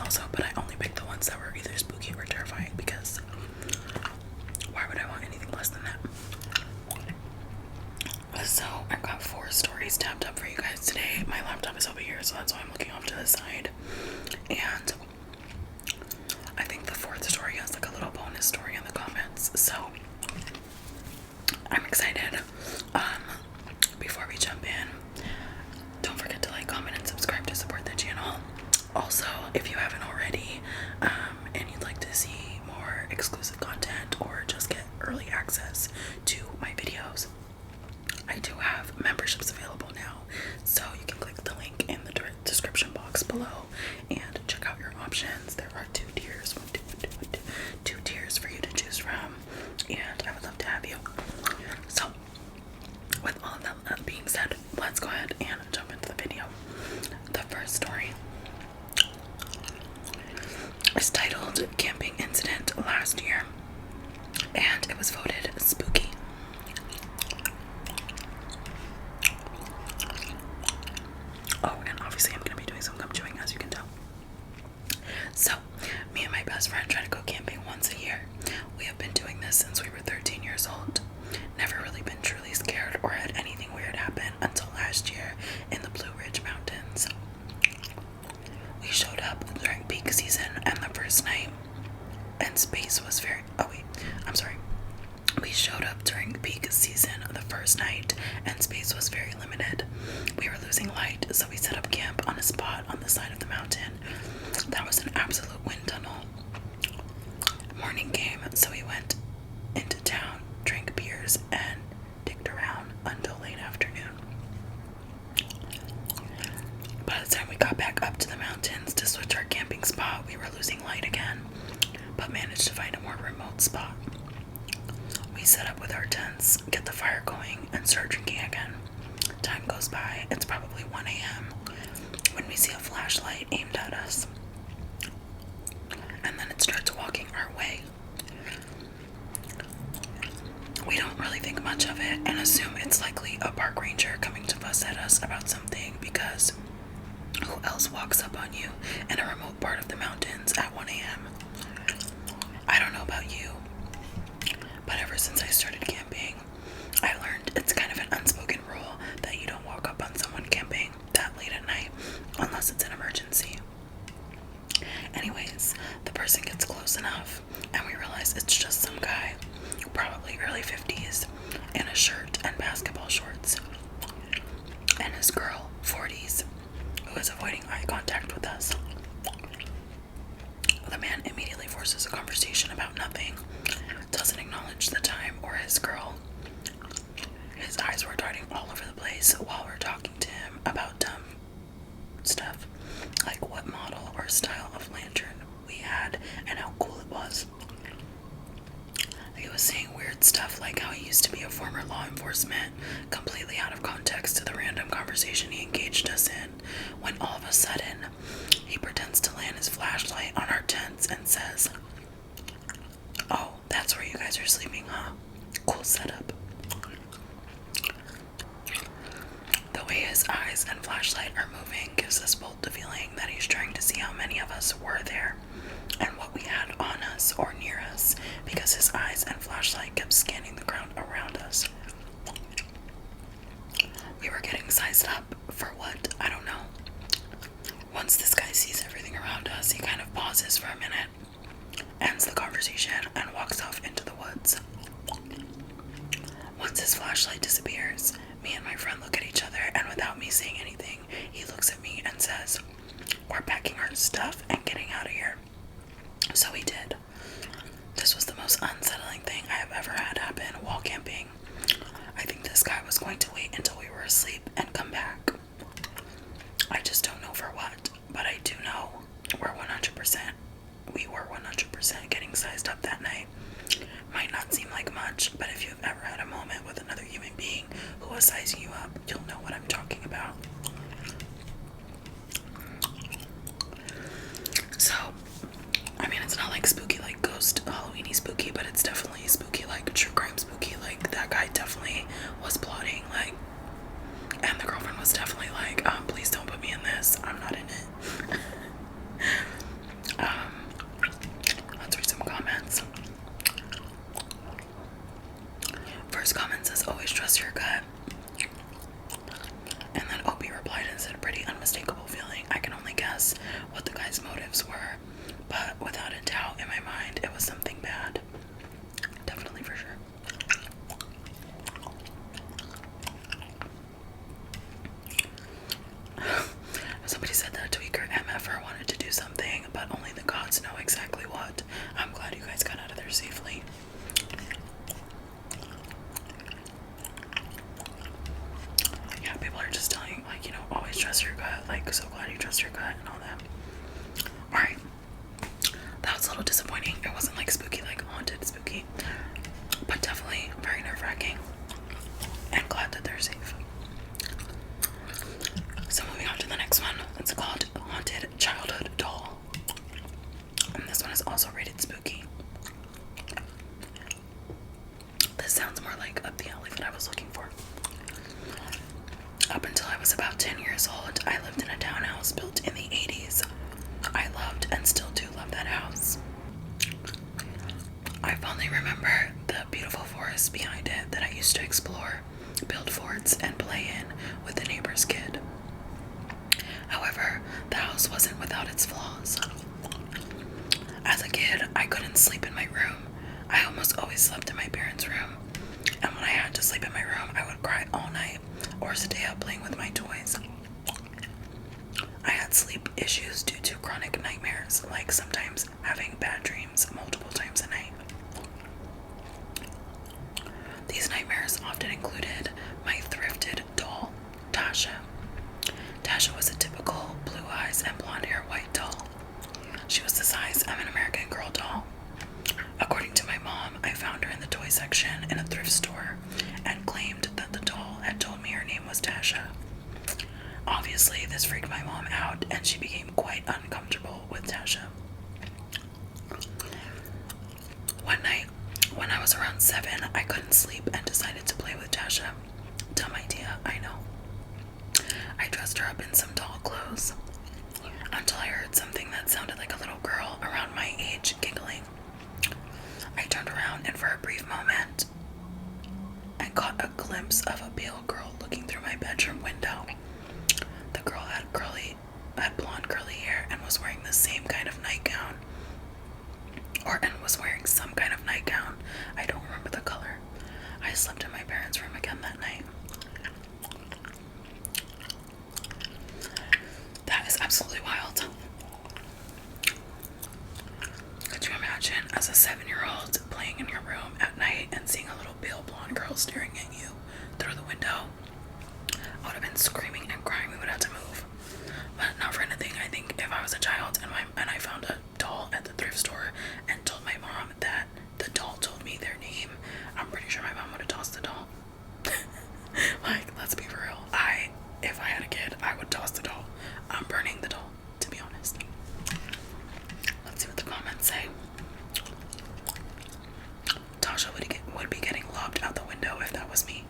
also, but I only picked the ones that were either spooky or terrifying because why would I want anything less than that? So I've got 4 stories tapped up for you guys today. My laptop is over here, so that's why I'm looking off to the side. And I think the 4th story has like a little bonus story in the comments, so I'm excited. Before we jump in, don't forget to like, comment, and subscribe to support the channel. Also, if you haven't already, and you'd like to see more exclusive content or just get early access to my videos, I do have memberships available now, so you can click the link in the description box below and check out your options. There are 2 tiers, two tiers for you to choose from, and I would love to have you. So, with all of that being said, let's go ahead and jump into the video. The first story is titled Camping Incident Last Year, and it was voted spooky. Oh, and obviously I'm going to be doing some gum chewing, as you can tell. So, me and my best friend try to go camping once a year. We have been doing this since we were 13 years old. Never really been truly scared or had anything weird happen until last year in the Blue Ridge Mountains. We showed up during peak season and the first night, and space was very... Oh wait, I'm sorry. We showed up during peak season the first night, and space was very limited. We were losing light, so we set up camp on a spot on the side of the mountain. That was an absolute wind tunnel. Morning came, so we went into town, drank beers, and dicked around until late afternoon. By the time we got back up to the mountains to switch our camping spot, we were losing light again, but managed to find a more remote spot. We set up with our tents, get the fire going, and start drinking again. Time goes by, it's probably 1 a.m. when we see a flashlight aimed at us. And then it starts walking our way. We don't really think much of it and assume it's likely a park ranger coming to fuss at us about something, because who else walks up on you in a remote part of the mountains at 1 a.m.? I don't know about you, but ever since I started camping, I learned it's kind of an unspoken rule that you don't walk up on someone camping that late at night unless it's an emergency. Anyways, the person gets close enough and we realize it's just some guy, probably early 50s, in a shirt and basketball shorts, and his girl, 40s, who is avoiding eye contact with us. The man immediately forces a conversation about nothing, doesn't acknowledge the time or his girl. His eyes were darting all over the place while we're talking to him about dumb stuff, like what model or style of lantern we had and how cool it was. He was saying weird stuff like how he used to be a former law enforcement, completely out of context to the random conversation he engaged us in, when all of a sudden, he pretends to land his flashlight on our tents and says, "Oh, that's where you guys are sleeping, huh? Cool setup." The way his eyes and flashlight are moving gives us both the feeling that he's trying to see how many of us were there and what we had on us or near us, because his eyes and flashlight kept scanning the ground around us. We were getting sized up for what? I don't know. Once this guy sees everything around us, he kind of pauses for a minute, ends the conversation, and walks off into the woods. Once his flashlight disappears, me and my friend look at each other, and without me saying anything, he looks at me and says, "We're packing our stuff and getting out of here." So we did. This was the most unsettling thing I have ever had happen while camping. I think this guy was going to wait until we were asleep and come back. I just don't know for what, but I do know we were 100% getting sized up that night. Might not seem like much, but if you've ever had a moment with another human being who was sizing you up, you'll know what I'm talking about. So, I mean, it's not like spooky, like ghost Halloween-y spooky, but it's definitely spooky, like true crime spooky. Like, that guy definitely was plotting, like, and the girlfriend was definitely like, please don't put me in this, I'm not in it. guess what the guy's motives were, but without a doubt in my mind, it was something bad. Definitely, for sure. Somebody said that a tweaker MFer wanted to do something, but only the gods know exactly what. I'm glad you guys got out of there safely. Yeah, people are just telling, like, you know, always trust your gut. Like, so glad you trust your gut and all that. Alright. That was a little disappointing. It wasn't like spooky, like haunted spooky, but definitely very nerve-wracking. And glad that they're safe. So moving on to the next one. It's called Haunted Childhood Doll. And this one is also rated spooky. This sounds more like up the alley that I was looking for. Up until I was about 10 years old, I lived in a townhouse built in the 80s. I loved and still do love that house. I fondly remember the beautiful forest behind it that I used to explore, build forts, and play in with the neighbor's kid. However, the house wasn't without its flaws. As a kid, I couldn't sleep in my room. I almost always slept in my parents' room. And when I had to sleep in my room, I would cry all night or stay up playing with my toys. I had sleep issues due to chronic nightmares, like sometimes having bad dreams multiple times a night. These nightmares often included my thrifted doll, Tasha. Tasha was a typical blue eyes and blonde hair white doll. She was the size of an American Girl doll. According to my mom, I found her in the toy section in a thrift store and claimed that the doll had told me her name was Tasha. Obviously, this freaked my mom out and she became quite uncomfortable with Tasha. One night, when I was around 7, I couldn't sleep and decided to play with Tasha. Dumb idea, I know. I dressed her up in some doll clothes until I heard something that sounded like a little girl around my age giggling. I turned around and for a brief moment, I caught a glimpse of a pale girl looking through my bedroom window. The girl had blonde curly hair and was wearing the same kind of nightgown. Was wearing some kind of nightgown. I don't remember the color. I slept in my parents' room again that night. That is absolutely wild. Could you imagine as a 7-year-old playing in your room at night and seeing a little pale blonde girl staring at you through the window? I would have been screaming and crying. We would have to move. But not for anything. I think if I was a child and I found a doll at the thrift store and told my mom that the doll told me their name, I'm pretty sure my mom would have tossed the doll. Like, let's be for real. If I had a kid, I would toss the doll. I'm burning the doll, to be honest. Let's see what the comments say. Tasha would be getting lobbed out the window if that was me.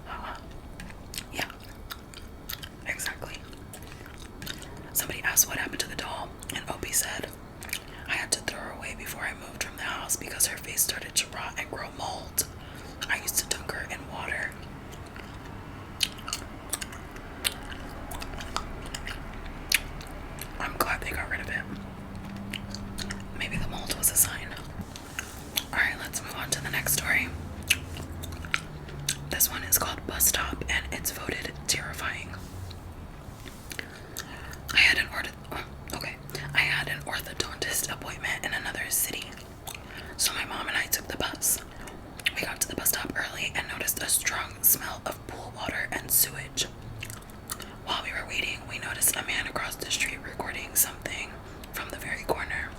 Yeah, exactly. Somebody asked what happened to the doll, and Opie said, I had to throw her away before I moved from the house because her face started to rot and grow mold. I used to dunk her in water. I'm glad they got rid of it. Maybe the mold was a sign. Alright, let's move on to the next story. This one is called Bus Stop, and it's voted terrifying. I had an orthodontist appointment in another city, so my mom and I took the bus. We got to the bus stop early and noticed a strong smell of pool water and sewage. While we were waiting, we noticed a man across the street recording something from the very corner.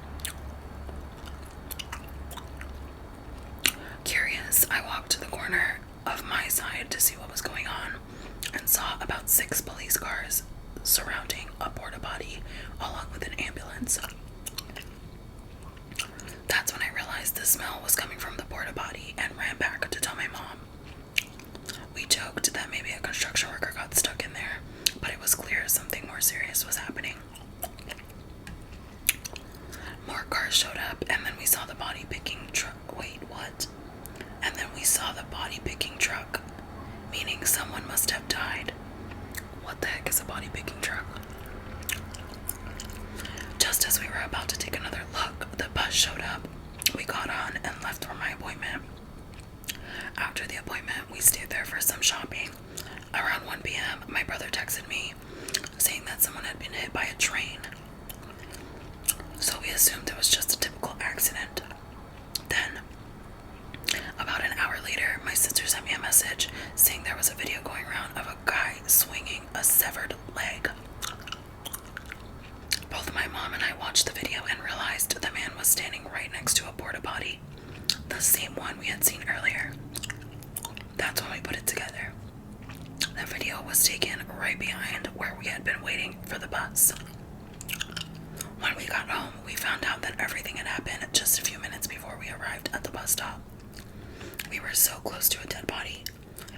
Curious, I walked to the corner of my side to see what was going on and saw about 6 police cars surrounding a porta potty along with an ambulance. That's when I realized the smell was coming from the porta potty and ran back to tell my mom. We joked that maybe a construction worker got stuck in there, but it was clear something more serious was happening. More cars showed up, and then we saw the body picking truck. Wait, what? And then we saw the body picking truck, meaning someone must have died. What the heck is a body picking truck? Just as we were about to take another look, the bus showed up. We got on and left for my appointment. After the appointment, we stayed there for some shopping. Around 1 p.m., my brother texted me saying that someone had been hit by a train. So we assumed it was just a typical accident. Then, about an hour later, my sister sent me a message saying there was a video going around of a guy swinging a severed leg. Both my mom and I watched the video and realized the man was standing right next to a porta potty, the same one we had seen earlier. That's when we put it together. The video was taken right behind where we had been waiting for the bus. When we got home, we found out that everything had happened just a few minutes before we arrived at the bus stop. We were so close to a dead body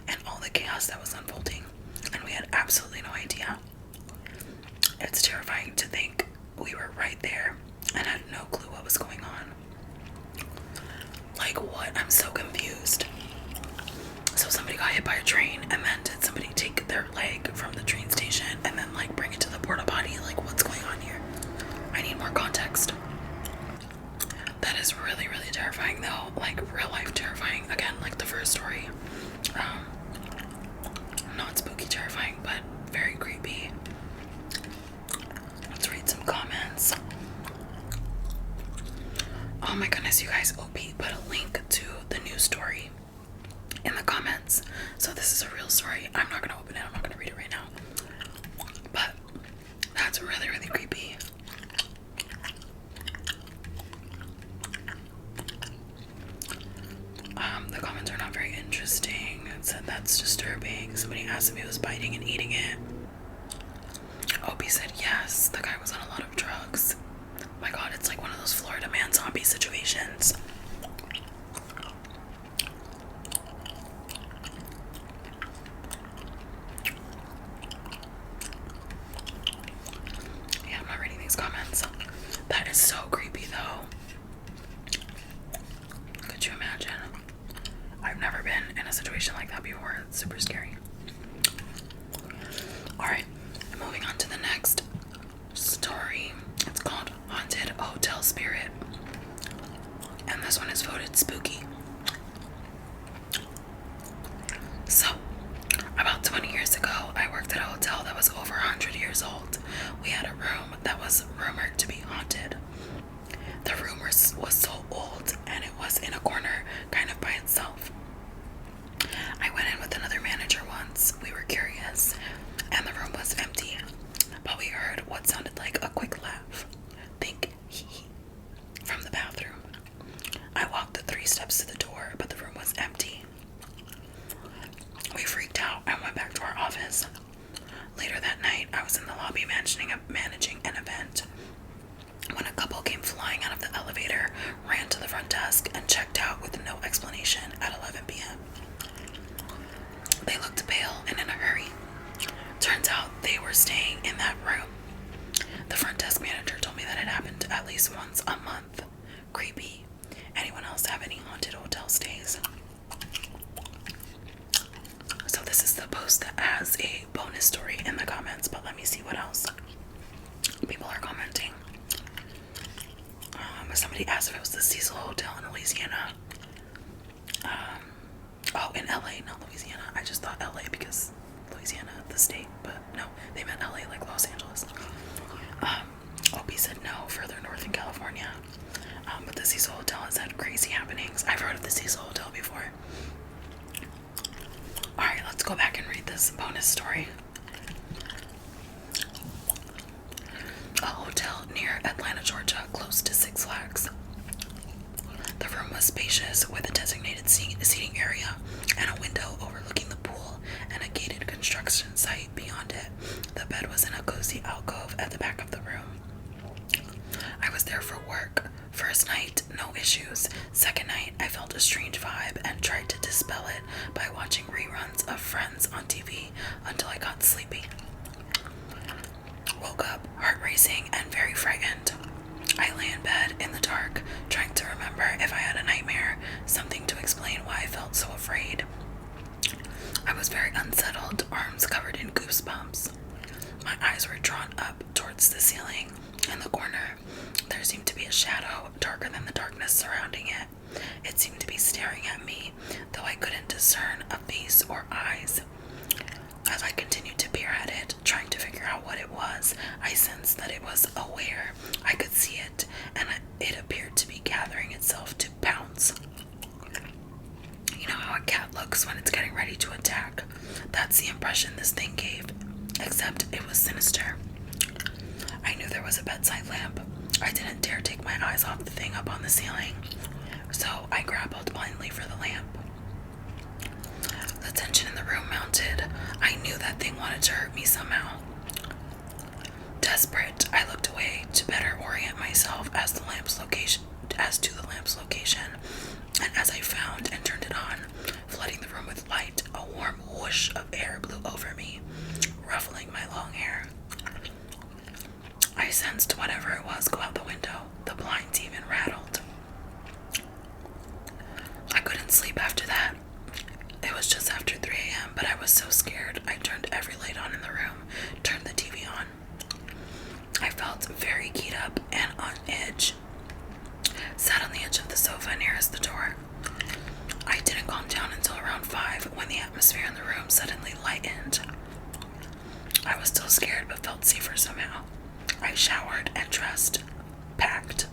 and all the chaos that was unfolding, and we had absolutely no idea. It's terrifying to think we were right there and had no clue what was going on. Like what? I'm so confused. So somebody got hit by a train, and then did somebody take their leg from the train station and then like bring it to the porta potty? Like what's going on here? I need more context. That is really, really terrifying though. Like real life terrifying. Again, like the first story. Not spooky terrifying, but very creepy. Let's read some comments. Oh my goodness, you guys, OP put a link to the news story in the comments. So this is a real story. I'm not gonna open it, I'm not gonna read it right now. But that's really, really creepy. The comments are not very interesting. It said that's disturbing. Somebody asked if he was biting and eating it. Opie said yes, the guy was on a lot of drugs. Oh my god, it's like one of those Florida man zombie situations. Yeah, I'm not reading these comments. That is so creepy though. Could you imagine? I've never been in a situation like that before. It's super scary. Alright, moving on to the next story. It's called Haunted Hotel Spirit. And this one is voted spooky. So, about 20 years ago, I worked at a hotel that was over 100 years old. We had a room that was rumored to be haunted. The room was so old, and it was in a corner, kind of by itself. I went in with another manager once. We were curious, and the room was empty, but we heard what sounded like a quick laugh. Think hee hee from the bathroom. I walked the 3 steps to the door, but the room was empty. We freaked out and went back to our office. Later that night, I was in the lobby managing an event when a couple came flying out of the elevator, ran to the front desk, and checked out with no explanation at 11 p.m. They looked pale and in a hurry. Turns out they were staying in that room. The front desk manager told me that it happened at least once a month. Creepy. Anyone else have any haunted hotel stays? So this is the post that has a bonus story in the comments, but let me see what else people are commenting. Somebody asked if it was the Cecil Hotel in Louisiana. Oh, in LA, not Louisiana. I just thought LA because Louisiana, the state, but no, they meant LA like Los Angeles. Opie said no, further north in California. But the Cecil Hotel has had crazy happenings. I've heard of the Cecil Hotel before. Alright, let's go back and read this bonus story. A hotel near Atlanta, Georgia, close to Six Flags. The room was spacious with a designated seating area and a window overlooking the pool and a gated construction site beyond it. The bed was in a cozy alcove at the back of the room. I was there for work. First night, no issues. Second night, I felt a strange vibe and tried to dispel it by watching reruns of Friends on TV until I got sleepy. Woke up, heart racing and very frightened. I lay in bed in the dark, trying to remember if I had a nightmare, something to explain why I felt so afraid. I was very unsettled, arms covered in goosebumps. My eyes were drawn up towards the ceiling in the corner, seemed to be a shadow darker than the darkness surrounding it. It seemed to be staring at me, though I couldn't discern a face or eyes. As I continued to peer at it, trying to figure out what it was, I sensed that it was aware. I could see it, and it appeared to be gathering itself to pounce. You know how a cat looks when it's getting ready to attack? That's the impression this thing gave, except it was sinister. I knew there was a bedside lamp. I didn't dare take my eyes off the thing up on the ceiling, so I grappled blindly for the lamp. The tension in the room mounted. I knew that thing wanted to hurt me somehow. Desperate, I looked away to better orient myself as to the lamp's location, and as I found and turned it on, flooding the room with light, a warm whoosh of air blew over me, ruffling my long hair. I sensed whatever it was go out the window. The blinds even rattled. I couldn't sleep after that. It was just after 3 a.m., but I was so scared I turned every light on in the room, turned the TV on. I felt very keyed up and on edge. Sat on the edge of the sofa nearest the door. I didn't calm down until around 5 when the atmosphere in the room suddenly lightened. I was still scared but felt safer somehow. I showered and dressed, packed.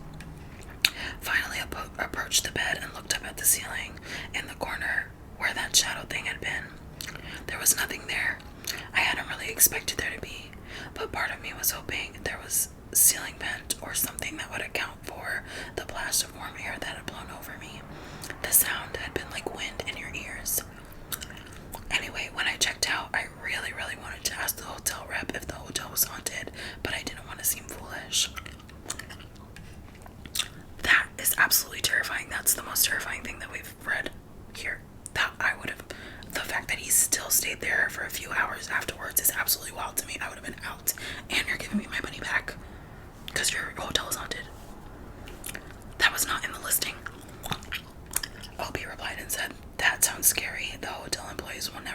Finally approached the bed and looked up at the ceiling in the corner where that shadow thing had been. There was nothing there. I hadn't really expected there to be, but part of me was hoping there was ceiling vent or something that would account for the blast of warm air that had blown over me. The sound had been like wind in your ears. Anyway, when I checked out, I really wanted to ask the hotel rep if the hotel was haunted, but I didn't want to seem foolish. That is absolutely terrifying. That's the most terrifying thing that we've read here. The fact that he still stayed there for a few hours afterwards is absolutely wild to me. I would have been out, and you're giving me my money back because your hotel is haunted. That was not in the listing. Opie replied and said, "That sounds scary. The hotel employees will not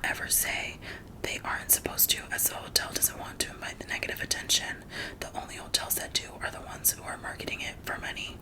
ever say they aren't supposed to, as the hotel doesn't want to invite the negative attention. The only hotels that do are the ones who are marketing it for money."